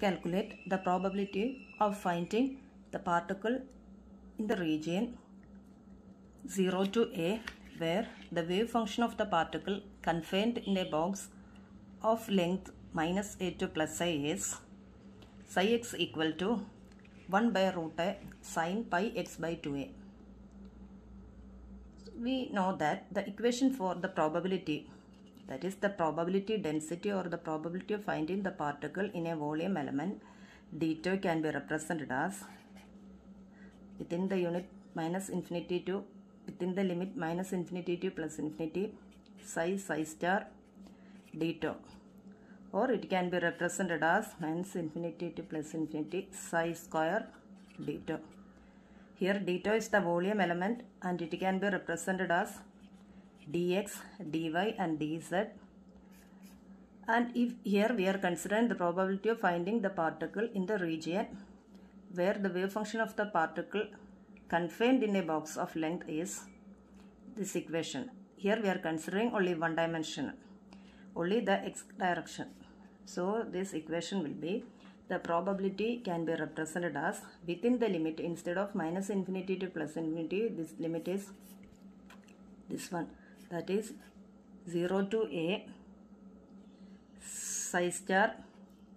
calculate the probability of finding the particle in the region 0 to a where the wave function of the particle confined in a box of length minus a to plus I is psi x equal to 1 by root a sin pi x by 2a. We know that the equation for the probability, that is the probability density or the probability of finding the particle in a volume element d2, can be represented as within the unit minus infinity to within the limit minus infinity to plus infinity psi star d2, or it can be represented as minus infinity to plus infinity psi square d2. Here d2 is the volume element and it can be represented as dx, dy and dz. And if here we are considering the probability of finding the particle in the region where the wave function of the particle confined in a box of length is this equation. Here we are considering only one dimension, only the x direction. So this equation will be, the probability can be represented as within the limit, instead of minus infinity to plus infinity, this limit is this one, that is 0 to a psi star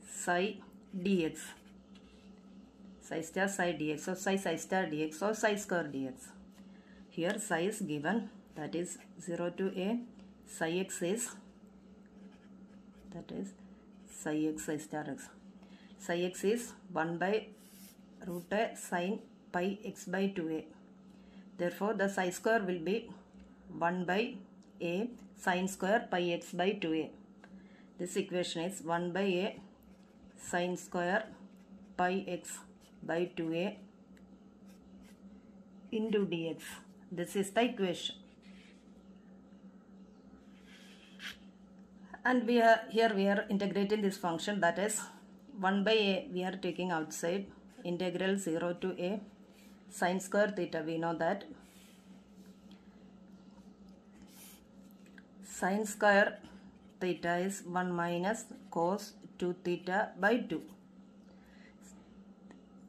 psi dx, psi star psi dx, or psi star dx, or psi square dx. Here psi is given, that is 0 to a psi x is, that is psi x psi star x. Psi x is 1 by root a sin pi x by 2a. Therefore, the psi square will be 1 by a sin square pi x by 2a. This equation is 1 by a sin square pi x by 2a into dx. This is the equation. And here we are integrating this function, that is 1 by a we are taking outside, integral 0 to a sin square theta. We know that sin square theta is 1 minus cos 2 theta by 2.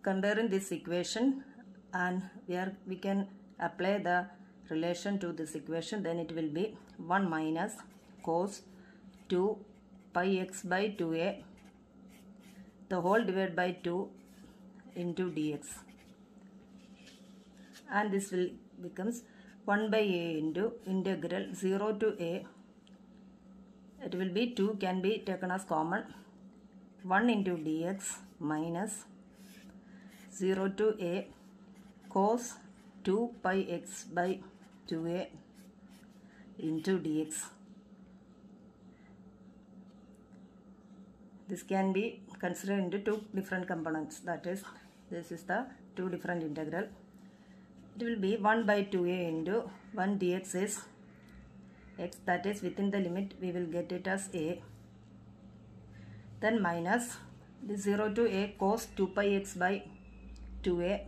Comparing this equation, and we can apply the relation to this equation, then it will be 1 minus cos 2 pi x by 2a the whole divided by 2 into dx, and this will becomes 1 by a into integral 0 to a, it will be 2 can be taken as common, 1 into dx minus 0 to a cos 2 pi x by 2a into dx. This can be considered into two different components, that is, this is the two different integral. It will be 1 by 2a into 1 dx is x, that is within the limit we will get it as a, then minus the 0 to a cos 2 pi x by 2a,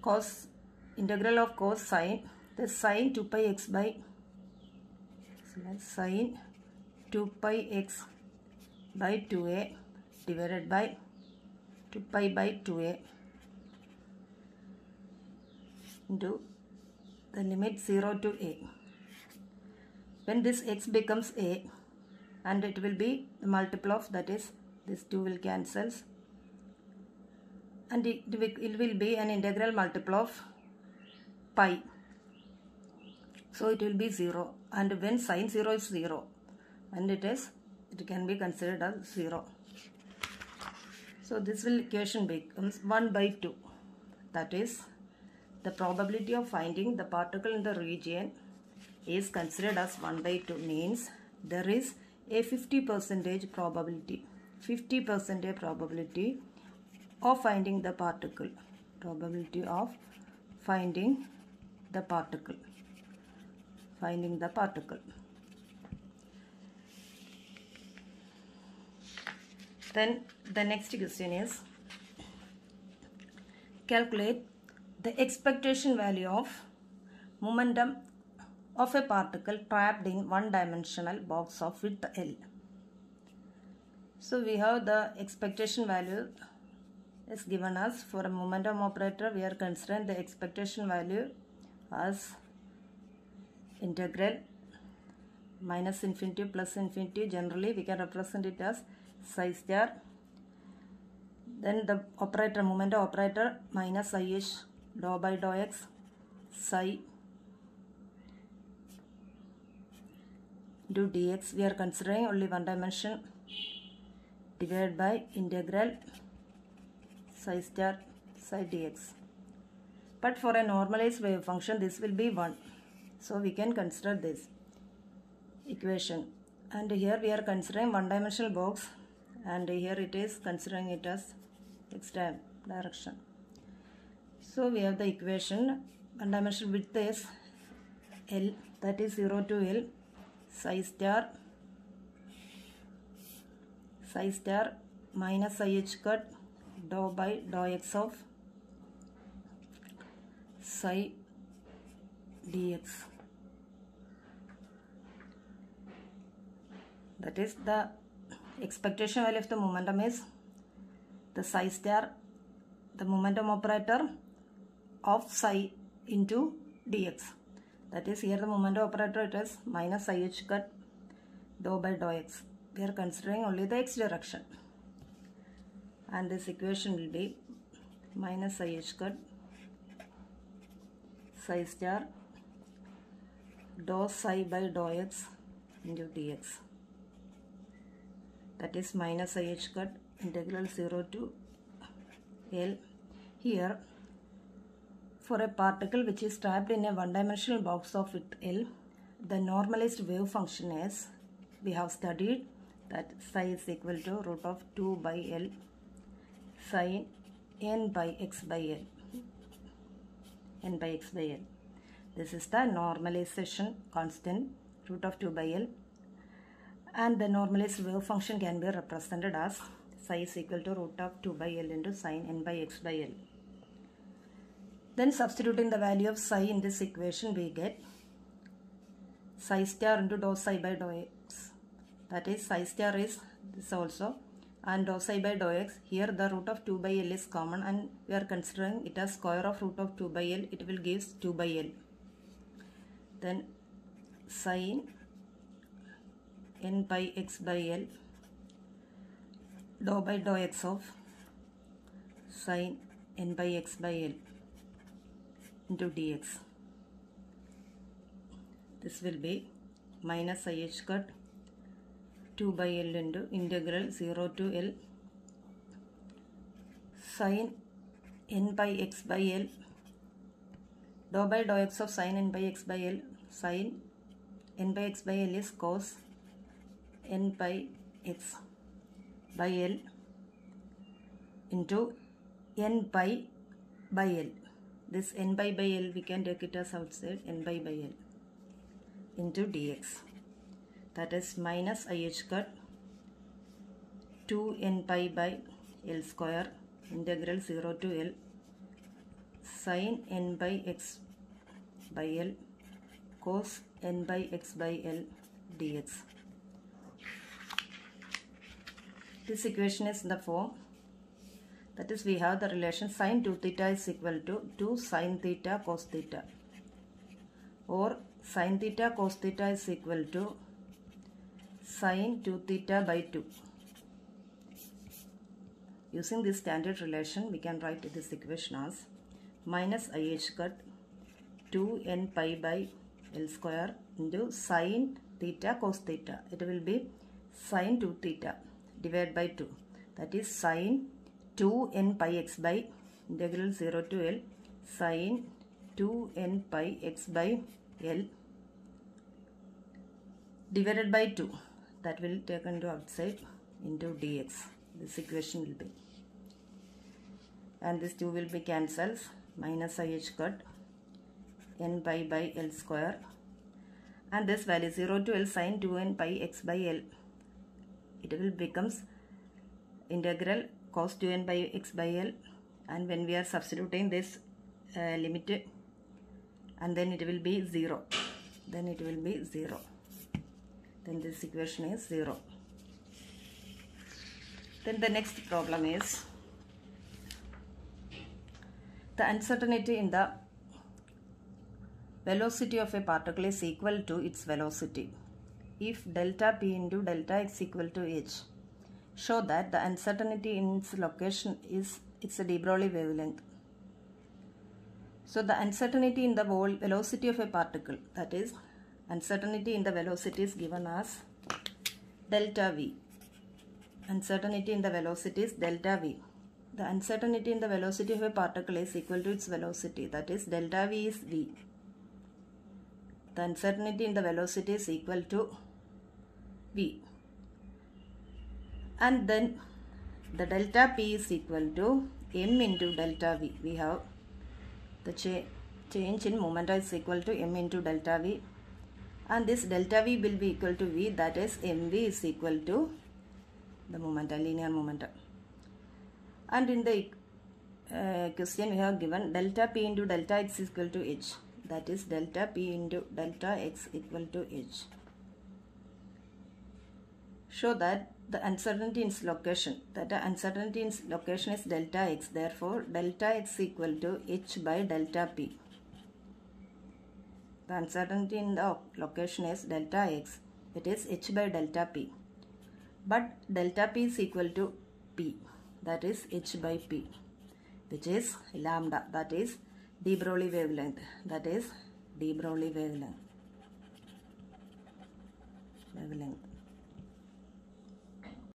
cos integral of cos sin, the sin 2 pi x by sin 2 pi x by 2a divided by 2 pi by 2a into the limit 0 to a. When this x becomes a, and it will be the multiple of, that is this 2 will cancel, and it will be an integral multiple of pi, so it will be 0, and when sin 0 is 0, and it can be considered as 0. So this equation becomes 1 by 2, that is the probability of finding the particle in the region is considered as 1 by 2, means there is a 50% probability, 50% probability of finding the particle, probability of finding the particle, Then the next question is, calculate the expectation value of momentum of a particle trapped in one-dimensional box of width L. So we have the expectation value is given us. For a momentum operator, we are considering the expectation value as integral minus infinity plus infinity. Generally we can represent it as psi star. Then the operator, momentum operator, minus IH dou by dou x psi into dx. We are considering only one dimension, divided by integral psi star psi dx. But for a normalized wave function, this will be 1. So we can consider this equation. And here we are considering one dimensional box, and here it is considering it as x direction. So we have the equation. One dimensional width is L, that is 0 to L psi star minus IH cut dou by dou x of psi dx. That is, the expectation value of the momentum is the psi star, the momentum operator of psi into dx. That is, here the momentum operator it is minus IH cut dou by dou x. We are considering only the x direction, and this equation will be minus IH cut psi star dou psi by dou x into dx. That is minus IH cut integral 0 to L. Here, for a particle which is trapped in a one-dimensional box of width L, the normalized wave function is, we have studied that psi is equal to root of 2 by L sin n by x by L. N by x by L. This is the normalization constant, root of 2 by L. And the normalized wave function can be represented as psi is equal to root of 2 by L into sin n by x by L. Then substituting the value of psi in this equation, we get psi star into dou psi by dou x. That is, psi star is this also, and dou psi by dou x. Here the root of 2 by L is common, and we are considering it as square of root of 2 by L. It will give 2 by L. Then sin n by x by L dou by dou x of sin n by x by L into dx. This will be minus IH cut 2 by L into integral 0 to L sin n by x by L dou by dou x of sin n by x by L. Sin n by x by L is cos n by x by L into n by L. This n by L we can take it as outside, n by L into dx. That is minus IH cut 2 n pi by L square integral 0 to L sin n by x by L cos n by x by L dx. This equation is in the form, that is, we have the relation sin 2 theta is equal to 2 sin theta cos theta, or sin theta cos theta is equal to sin 2 theta by 2. Using this standard relation, we can write this equation as minus IH cut 2 n pi by L square into sin theta cos theta. It will be sin 2 theta divided by 2. That is sin 2 n pi x by integral 0 to L sin 2 n pi x by L divided by 2. That will take into outside into dx. This equation will be. And this 2 will be cancelled. Minus IH cut n pi by L square. And this value 0 to L sin 2 n pi x by L. It will becomes integral cos 2n by x by L, and when we are substituting this limit, and then it will be 0. Then it will be 0. Then this equation is 0. Then the next problem is the uncertainty in the velocity of a particle is equal to its velocity. If delta p into delta x equal to h, show that the uncertainty in its location is a de Broglie wavelength. So the uncertainty in the velocity of a particle, that is uncertainty in the velocity, is given as delta v. Uncertainty in the velocity is delta v. The uncertainty in the velocity of a particle is equal to its velocity, that is delta v is v. The uncertainty in the velocity is equal to v. And then the delta p is equal to m into delta v. We have the change in momentum is equal to m into delta v. And this delta v will be equal to v, that is mv is equal to the momentum, linear momentum. And in the question we have given delta p into delta x is equal to h, that is delta p into delta x equal to h. Show that the uncertainty in its location, that the uncertainty in its location is delta x, therefore delta x equal to h by delta p. The uncertainty in the location is delta x, it is h by delta p. But delta p is equal to p, that is h by p, which is lambda, that is de Broglie wavelength, that is de Broglie wavelength.